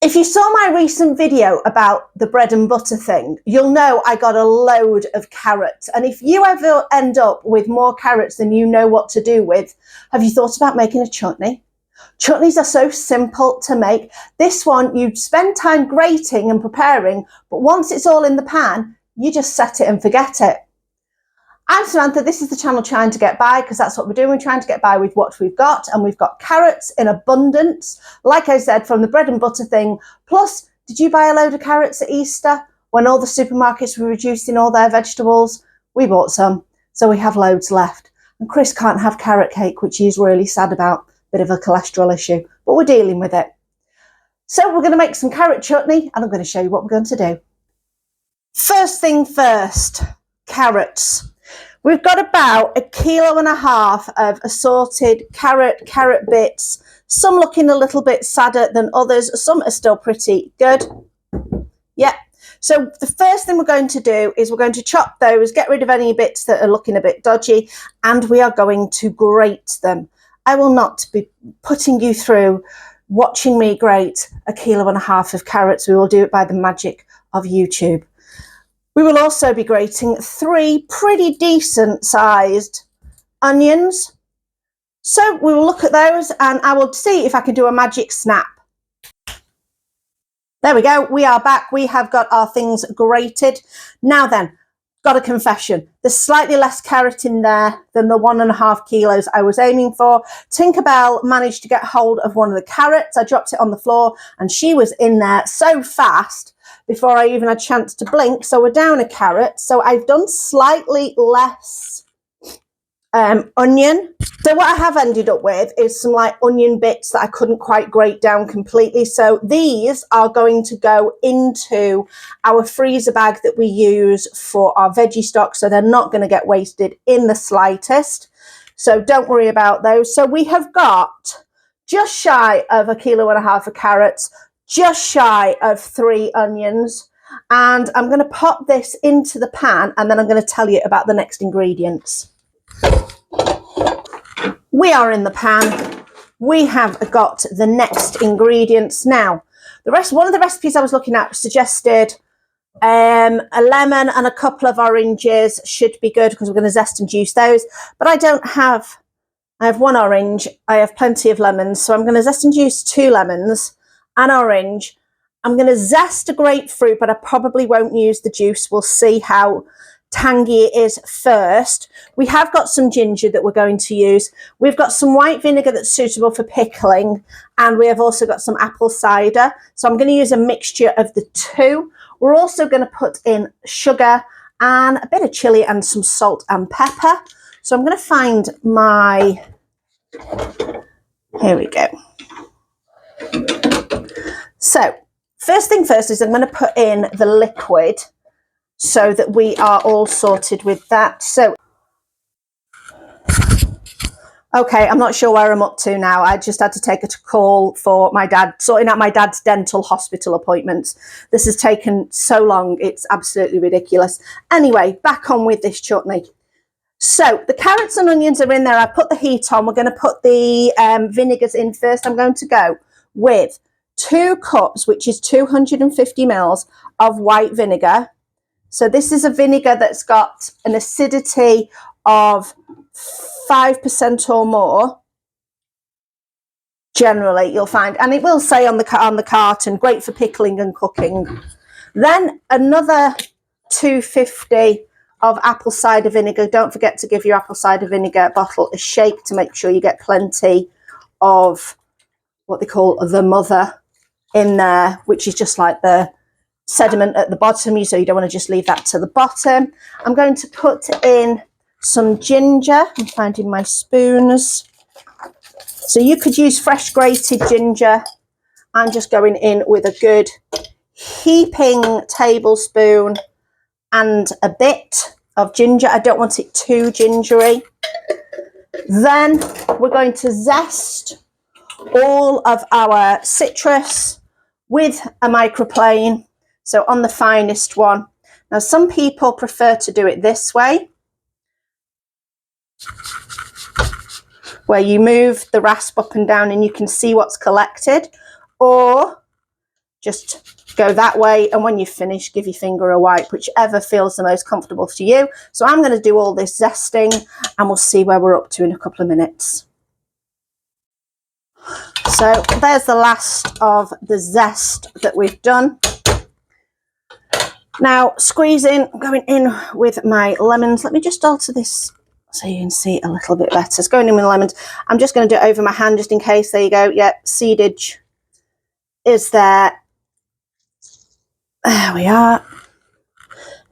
If you saw my recent video about the bread and butter thing, you'll know I got a load of carrots. And if you ever end up with more carrots than you know what to do with, have you thought about making a chutney? Chutneys are so simple to make. This one, you spend time grating and preparing, but once it's all in the pan, you just set it and forget it. I'm Samantha, this is the channel Trying to Get By, because that's what we're doing. We're trying to get by with what we've got, and we've got carrots in abundance, like I said, from the bread and butter thing. Plus, did you buy a load of carrots at Easter when all the supermarkets were reducing all their vegetables? We bought some, so we have loads left. And Chris can't have carrot cake, which he's really sad about. Bit of a cholesterol issue, but we're dealing with it. So we're going to make some carrot chutney, and I'm going to show you what we're going to do. First thing first, carrots. We've got about 1.5 kilos of assorted carrot bits, some looking a little bit sadder than others, some are still pretty good. Yeah, so the first thing we're going to do is we're going to chop those, get rid of any bits that are looking a bit dodgy, and we are going to grate them. I will not be putting you through watching me grate 1.5 kilos of carrots. We will do it by the magic of YouTube. We will also be grating 3 pretty decent sized onions. So we will look at those and I will see if I can do a magic snap. There we go. We are back. We have got our things grated. Now then, got a confession. There's slightly less carrot in there than the 1.5 kilos I was aiming for. Tinkerbell managed to get hold of one of the carrots. I dropped it on the floor and she was in there so fast before I even had a chance to blink. So we're down a carrot. So I've done slightly less onion. So what I have ended up with is some like onion bits that I couldn't quite grate down completely. So these are going to go into our freezer bag that we use for our veggie stock. So they're not going to get wasted in the slightest. So don't worry about those. So we have got just shy of 1.5 kilos of carrots, just shy of 3 onions. And I'm going to pop this into the pan and then I'm going to tell you about the next ingredients. We are in the pan. We have got the next ingredients. Now, one of the recipes I was looking at suggested a lemon and a couple of oranges should be good because we're going to zest and juice those. But I have 1 orange. I have plenty of lemons. So I'm going to zest and juice 2 lemons, an orange. I'm going to zest a grapefruit, but I probably won't use the juice. We'll see how tangy it is first. We have got some ginger that we're going to use. We've got some white vinegar that's suitable for pickling, and we have also got some apple cider. So I'm going to use a mixture of the two. We're also going to put in sugar and a bit of chili and some salt and pepper. So I'm going to find my, here we go. So first thing first is I'm going to put in the liquid so that we are all sorted with that. So, okay, I'm not sure where I'm up to now. I just had to take a call for my dad, sorting out my dad's dental hospital appointments. This has taken so long, it's absolutely ridiculous. Anyway, back on with this chutney. So the carrots and onions are in there. I put the heat on. We're going to put the vinegars in first. I'm going to go with 2 cups, which is 250 mils of white vinegar. So this is a vinegar that's got an acidity of 5% or more. Generally, you'll find, and it will say on the carton, great for pickling and cooking. Then another 250 of apple cider vinegar. Don't forget to give your apple cider vinegar bottle a shake to make sure you get plenty of what they call the mother in there, which is just like the sediment at the bottom, so you don't want to just leave that to the bottom. I'm going to put in some ginger. I'm finding my spoons. So you could use fresh grated ginger. I'm just going in with a good heaping tablespoon and a bit of ginger. I don't want it too gingery. Then we're going to zest all of our citrus with a microplane. So on the finest one. Now, some people prefer to do it this way, where you move the rasp up and down and you can see what's collected, or just go that way, and when you finish, give your finger a wipe, whichever feels the most comfortable to you. So I'm going to do all this zesting, and we'll see where we're up to in a couple of minutes. So there's the last of the zest that we've done. Now squeezing, going in with my lemons. Let me just alter this so you can see a little bit better. It's going in with lemons. I'm just going to do it over my hand just in case. There you go. Yeah, seedage is there. There we are.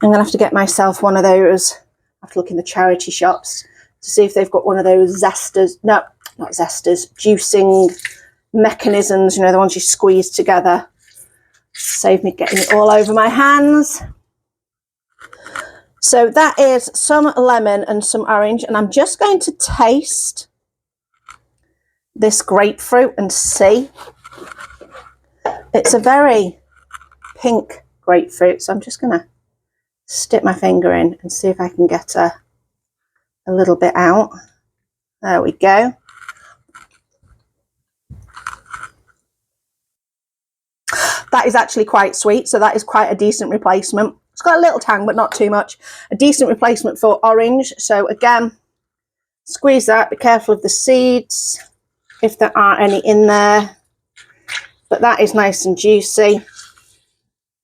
I'm going to have to get myself one of those. I have to look in the charity shops to see if they've got one of those zesters. No, not zesters. Juicing mechanisms, you know, the ones you squeeze together. Save me getting it all over my hands. So that is some lemon and some orange, and I'm just going to taste this grapefruit and see. It's a very pink grapefruit, so I'm just going to stick my finger in and see if I can get a little bit out. There we go. That is actually quite sweet, so that is quite a decent replacement. It's got a little tang, but not too much. A decent replacement for orange. So again, squeeze that. Be careful of the seeds, if there are any in there. But that is nice and juicy.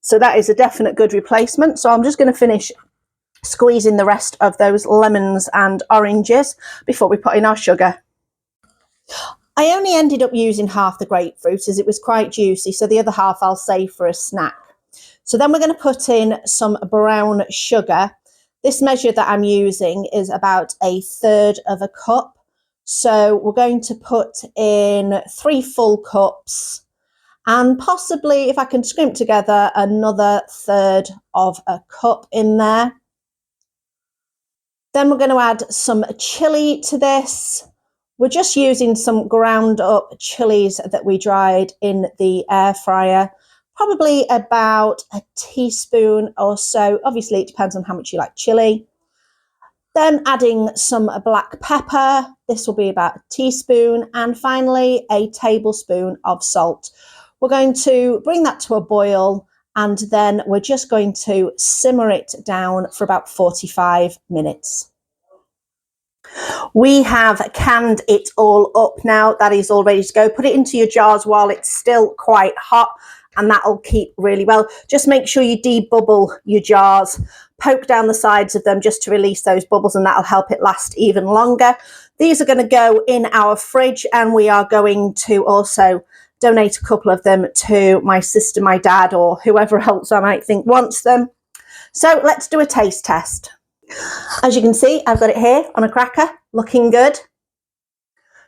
So that is a definite good replacement. So I'm just going to finish squeezing the rest of those lemons and oranges before we put in our sugar. I only ended up using half the grapefruit as it was quite juicy, so the other half I'll save for a snack. So then we're going to put in some brown sugar. This measure that I'm using is about 1/3 of a cup. So we're going to put in 3 full cups, and possibly, if I can scrimp together, another 1/3 of a cup in there. Then we're going to add some chili to this. We're just using some ground up chilies that we dried in the air fryer, probably about a teaspoon or so. Obviously, it depends on how much you like chili. Then adding some black pepper. This will be about a teaspoon. And finally, a tablespoon of salt. We're going to bring that to a boil, and then we're just going to simmer it down for about 45 minutes. We have canned it all up now. That is all ready to go. Put it into your jars while it's still quite hot, and that'll keep really well. Just make sure you debubble your jars. Poke down the sides of them just to release those bubbles, and that'll help it last even longer. These are going to go in our fridge, and we are going to also donate a couple of them to my sister, my dad, or whoever else I might think wants them. So let's do a taste test. As you can see, I've got it here on a cracker, looking good.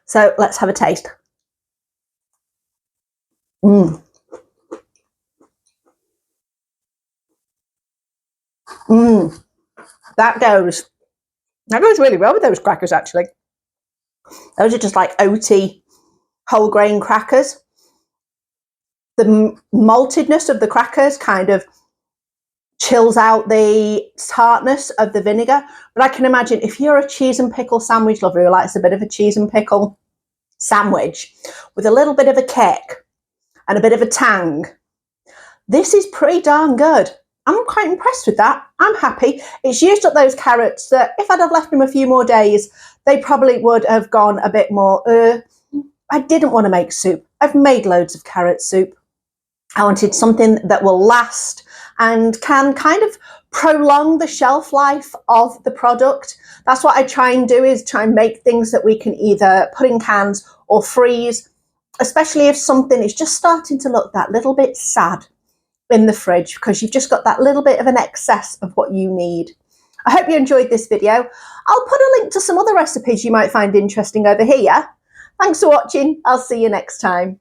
So let's have a taste. That goes really well with those crackers, actually. Those are just like oaty whole grain crackers. The maltedness of the crackers kind of chills out the tartness of the vinegar. But I can imagine if you're a cheese and pickle sandwich lover who likes a bit of a cheese and pickle sandwich with a little bit of a kick and a bit of a tang, this is pretty darn good. I'm quite impressed with that. I'm happy. It's used up those carrots that if I'd have left them a few more days, they probably would have gone a bit more. I didn't want to make soup. I've made loads of carrot soup. I wanted something that will last and can kind of prolong the shelf life of the product. That's what I try and do, is try and make things that we can either put in cans or freeze, especially if something is just starting to look that little bit sad in the fridge because you've just got that little bit of an excess of what you need. I hope you enjoyed this video. I'll put a link to some other recipes you might find interesting over here. Thanks for watching. I'll see you next time.